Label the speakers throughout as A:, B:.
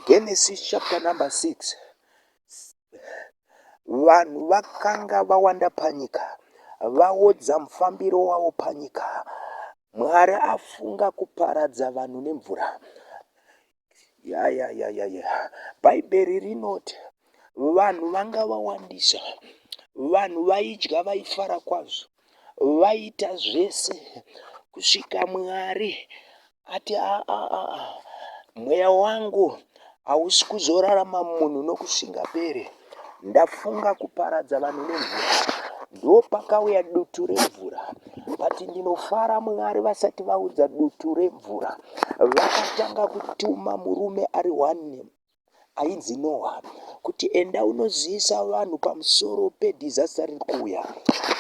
A: Genesis chapter number 6. Vanhu vakanga vawanda panyika, vaodza mufambiro wavo panyika. Mwari afunga kuparadza vanhu nemvura. Bhaibheri rinoti vanhu vanga vawandisa, vanhu vaidya vaifara kwazvo, vaita zvese kusvika Mwari ati mweya wangu hausi kuzorarama munhu nokusvinga bere, ndafunga kuparadza vanhu nemvura. Ndo pakauya dutu remvura. Vati ndinofara Mwari vasati vaudza dutu remvura. Vakatanga kutuma murume ari 1 ainzi Noha kuti enda unoziisa vanhu pamusoro pedhisaster riri kuuya,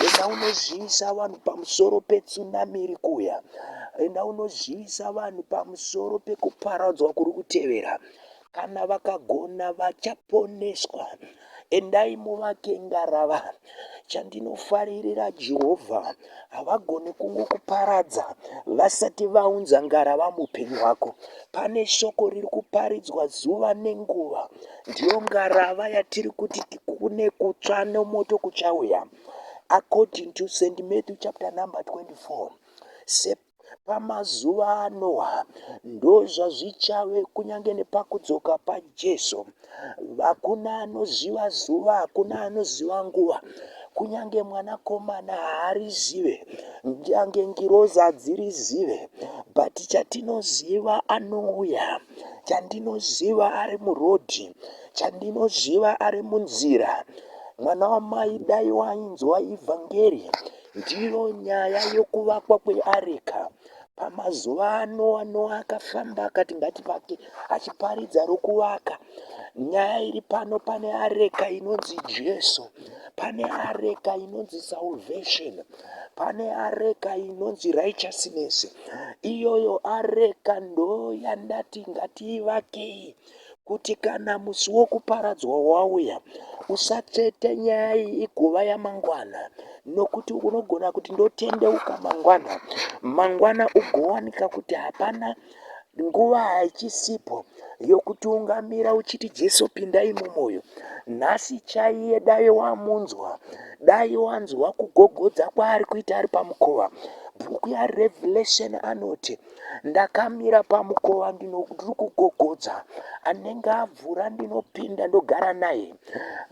A: enda unoziisa vanhu pamusoro petsunami iri kuuya, enda unoziisa vanhu pamusoro pekuparadzwa kuri kutevera. Kana vakagona vachaponeswa. Endai muvake ngarava. Chandinofaririra Jehovha, havagoni kungokuparadza vasati vaunza ngarava muupenyu hwako. Pane shoko riri kuparidzwa zuva nenguva, ndiyo ngarava yatiri kuti kune kutsva nemoto kuchauya. According to St. Matthew chapter number 24. Pamazuva aNoha ndo zvazvichave kunyange nepakudzoka paJesu. Hakuna anoziva zuva, hakuna anoziva nguva. Kunyange mwanakomana haarizive, kunyange ngirozi hadzirizive, but chatinoziva anouya, chandinoziva ari murodhi, chandinoziva ari munzira. Mwana wamai dai wainzwa Evangeli, ndiyo nyaya yokuvakwa kweareka. Pamazuva ano Noha akafamba akati ngativake, achiparidza rokuvaka. Nyaya iri pano, pane areka inonzi Jesu, pane areka inonzi salvation, pane areka inonzi righteousness. Iyoyo areka ndo yandati ngatiivakei, kuti kana musi wokuparadzwa wauya usatsvete nyaya iyi iguva yamangwana, nokuti unogona kuti ndotendeuka mangwana ugowanika kuti hapana, nguva haichisisipo yokuti ungamira uchiti Jesu pindai mumwoyo. Nhasi chaiye dai wamunzwa, dai wanzwa kugogodza kwaari kuita ari pamukova. Bhuku yaRevelation anoti ndakamira pamukova ndiri kugogodza, anenge avhura ndinopinda ndogara naye.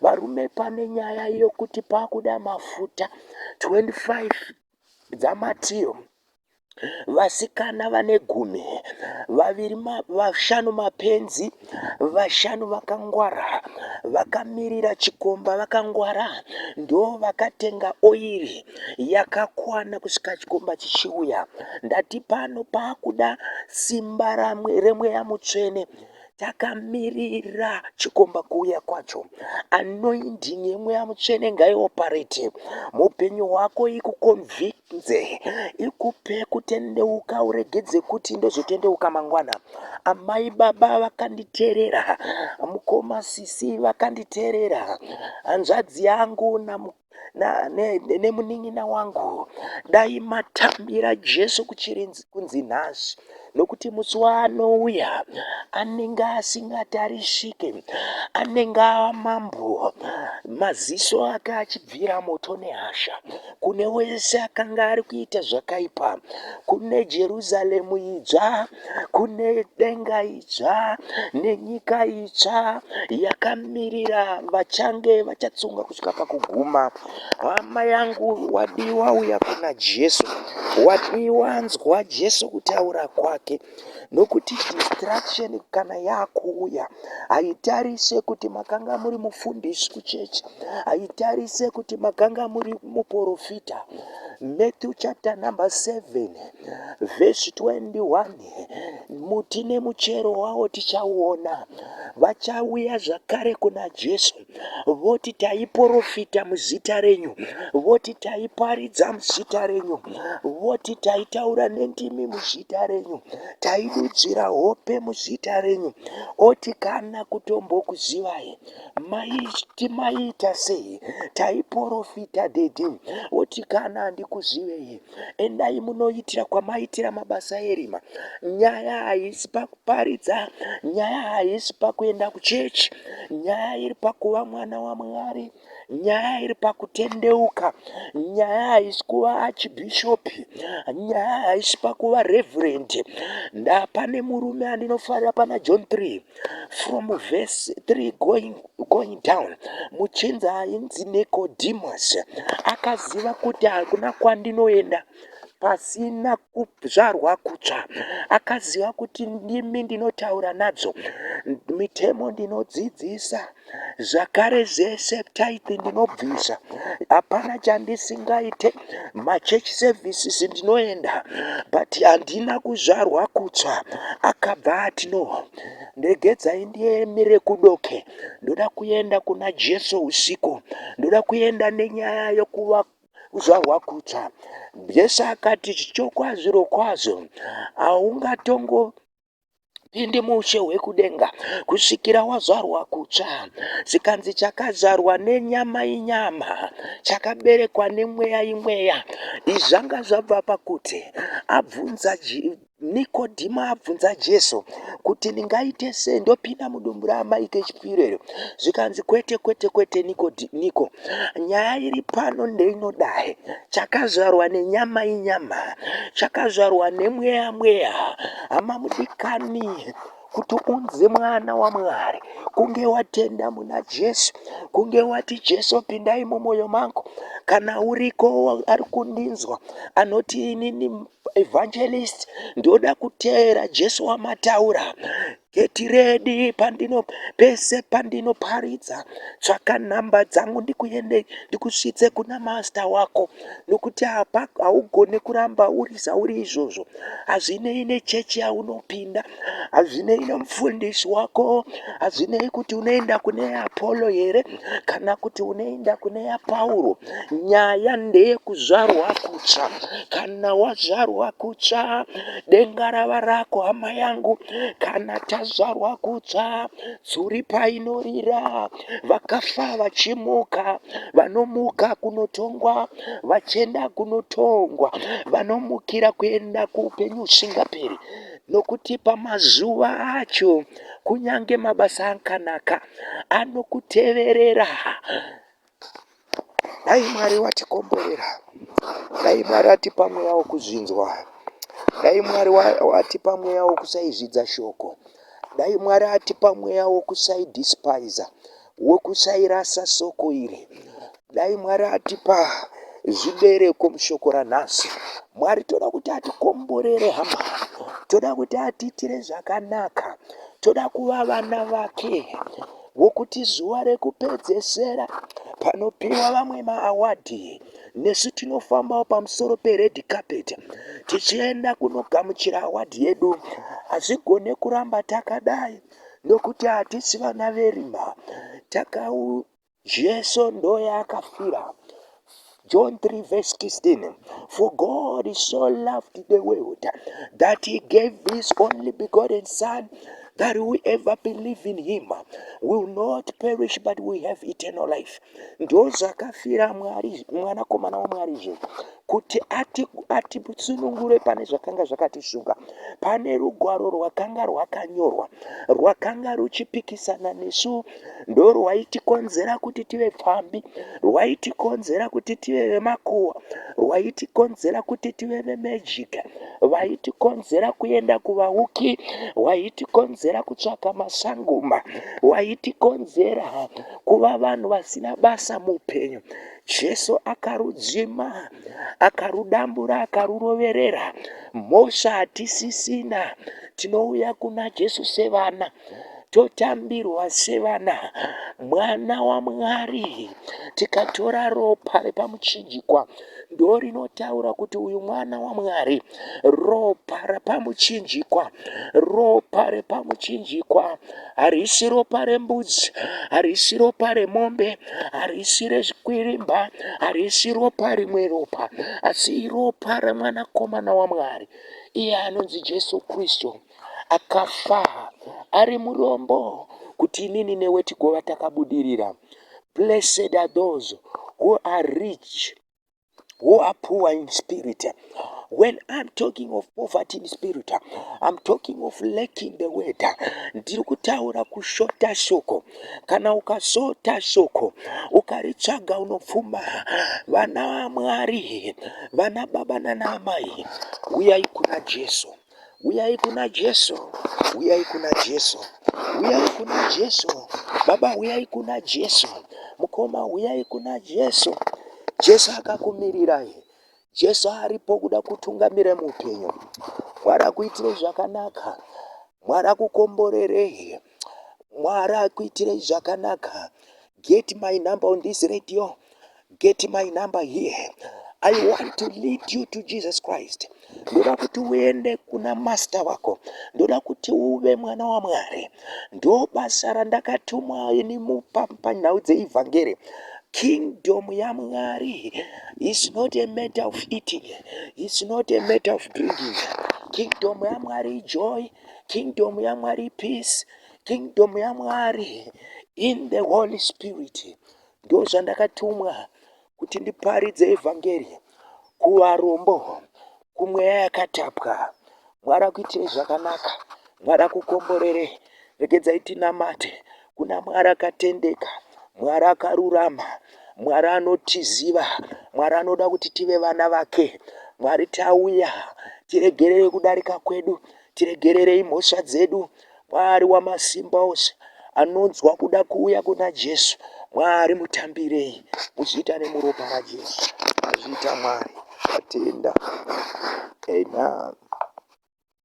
A: Varume, pane nyaya yokuti pakuda mafuta 25 dzamatiyo, vasikana vane 10, 5 mapenzi, 5 vakangwara, vakamirira chikomba vakangwara, ndo vakatenga oiri yakakwana kusvika chikomba chichiuya. Ndati pano pakuda simba remweya mutsvene, takamirira chikomba kuuya kwacho. Anointing yemweya mutsvene ngaioparate muupenyu hwako, ikukonvinze, ikupe kutendeuka, uregedze kuti ndozotendeuka mangwana. Amai baba vakanditeerera, mukoma sisi vakanditeerera, hanzvadzi yangu nemunin'ina wangu, dai matambira Jesu kuchiri kunzi nhasi, nokuti musi waanouya anenge asingatarisike, anenge ava mambo, maziso ake achibvira moto nehasha kune wese akanga ari kuita zvakaipa. Kune Jerusaremu idzva, kune denga idzva, nenyika idzva yakamirira vachange vachatsunga kusvika pakuguma. Hama yangu, wadiwa uya kuna Jesu, wadiwanzwa Jesu kutaura kwake, nokuti distraction kana yakuuya haitarise kuti makanga muri mufundisi kuchechi, haitarise kuti makanga muri muprofita. Matthew chapter number 7 verse 21. Muti nemuchero wavo tichauona. Vachauya zvakare kuna Jesu, voti taiprofita muzita renyu, voti taiparidza muzita renyu, voti taitaura nendimi muzita renyu, taidudzira hope muzita renyu. Oti kana kutombokuzivai, maiti maita sei? Taiprofita dede. Oti kuti kana handikuzivei, endai munoitira kwamaitira mabasa erima. Nyaya haisi pakuparidza, nyaya haisi pakuenda kuchechi, nyaya iri pakuva mwana waMwari, nyaya iri pakutendeuka, nyaya haisi kuva archibishopi, nyaya haisi pakuva reverend. Pane murume andinofarira pana John 3 from verse 3 going down, muchinzi ainzi Nicodemus, akaziva kuti hakuna kwandinoenda pasina kuzvarwa kutsva. Akaziva kuti ndimi ndinotaura nadzo, mitemo ndinodzidzisa, zvakare zvese tithe ndinobvisa, hapana chandisingaite, machechi services ndinoenda, but handina kuzvarwa kutsva. Akabva ati no, ndegedzai ndiemere kudoke, ndoda kuenda kuna Jesu usiku, ndoda kuenda nenyaya yokuva kuzvarwa kutsva. Jesu akati chichokwazviro kwazvo haungatongo pindi mushe hwekudenga kusvikira wazvarwa kutsva. Zikanzi chakazvarwa nenyama inyama, chakaberekwa nemweya imweya. Izvi zvanga zvabva pakuti abvunza Nikodhimo abvunza Jesu kuti ndingaite sei ndopinda mudumbu raamai kechipiri ero. Zvikanzi kwete kwete kwete Niko, nyaya iri pano ndeinodai, chakazvarwa nenyama inyama, chakazvarwa nemweya mweya. Hama mudikani, kuti unzi mwana waMwari, kunge watenda muna Jesu, kunge wati Jesu pindai mumwoyo mangu. Kana uriko ari kundinzwa anoti inini Evangelist, ndoda kuteera Jesu wamataura, get ready pese pandinoparidza, tsvaka nhamba dzangu ndikusvitse kuna master wako, nokuti haugone kuramba uri zvauri izvozvo. Hazvinei nechechi yaunopinda, hazvinei nemufundisi wako, hazvinei kuti unoenda kune Apollo here kana kuti unoenda kune Pauro. Nyaya ndeyekuzvarwa kutsva. Kana wazvarwa kutsva, denga rava rako hama yangu. Kana tazvarwa kutsva, dzuri painorira, vakafa vachimuka, vanomuka kunotongwa, vachienda kunotongwa, vanomukira kuenda kuupenyu husingaperi. Nokuti pamazuva acho, kunyange mabasa akanaka, anokuteverera. Dai Mwari watikomborera, dai Mwari atipa mweya wokuzvinzwa, dai Mwari atipa mweya wokusaizvidza shoko, dai Mwari atipa mweya wokusaidespisa, wokusairasa soko iri, dai Mwari atipa zvibereko mushoko ranhasi. Mwari toda kuti atikomborere hama, toda kuti atiitire zvakanaka, toda kuva vana vake, wokuti zuva rekupedzesera panopiwa vamwe maawadhi, nesu tinofambawo pamusoro pered carpet tichienda kunogamuchira awadhi yedu. Hazvigone kuramba takadai, nokuti hatisi vana verima. Jesu ndo yaakafira. John 3 verse 16. For God so loved the world that he gave his only begotten Son, that whoever believe in him will not perish but will have eternal life. Ndo zvakafira mwanakomana waMwari kuti atitsunungure pane zvakanga zvakatisunga. Pane rugwaro rwakanga rwakanyorwa, rwakanga ruchipikisana nesu, ndo rwaitikonzera kuti tive pfambi, rwaitikonzera kuti tive vemakuhwa, rwaitikonzera kuti tive vemejika, rwaitikonzera kuenda kuvauki, rwaitikonzera kutsvaka masangoma, rwaitikonzera kuva vanhu vasina basa muupenyu. Jesu akarudzima, akarudambura, akaruroverera. Mhosva hatisisina, tinouya kuna Jesu sevana, totambirwa sevana. Mwana waMwari, tikatora ropa repamuchinjikwa, ndo rinotaura kuti uyu mwana waMwari. Ropa repamuchinjikwa, ropa repamuchinjikwa, harisi ropa rembudzi, harisi ropa remombe, harisi rezvikwirimba, harisi ropa rimwe ropa, asi ropa remwanakomana waMwari, iye anonzi Jesu Kristu, akafa ari murombo kuti inini newe tigova takabudirira. Blessed are those who are rich who are poor in spirit. When I'm talking of poverty in spirit, I'm talking of lacking the word. Ndiri kutaura kushota shoko. Kana ukasota shoko, ukaritsvaga unopfuma. Vana vaMwari, vana baba nana amai, uyai kuna Jesu. Uyai kuna Jesu. Uyai kuna Jesu. Uyai kuna Jesu. Baba uyai kuna Jesu. Mukoma uyai kuna Jesu. Jesu akakumirirai. Jesu aripo kuda kutungamira muupenyu. Mwari akuitire zvakanaka. Mwari akukomborerei. Mwari akuitire zvakanaka. Get my number on this radio. Get my number here. I want to lead you to Jesus Christ. Ndoda kuti uende kuna master wako. Ndoda kuti uve mwana wa Mwari. Ndo basa randakatumwa ini panyau dzeivhangeri. Kingdom ya Mwari is not a matter of eating. It's not a matter of drinking. Kingdom ya Mwari joy. Kingdom ya Mwari peace. Kingdom ya Mwari in the Holy Spirit. Ndo zvandakatumwa kuti ndiparidze evhangeri kuvarombo, kumweya yakatapwa. Mwari akuitire zvakanaka. Mwari akukomborere. Regedzai tinamate kuna Mwari akatendeka, Mwari akarurama, Mwari anotiziva, Mwari anoda kuti tive vana vake. Mwari tauya, tiregerere kudarika kwedu, tiregererei mhosva dzedu. Mwari wamasimba ose anonzwa kuda kuuya kuna Jesu, Mwari mutambirei, muzviita nemuropa raJesu. Azviita Mwari, atenda. Amen.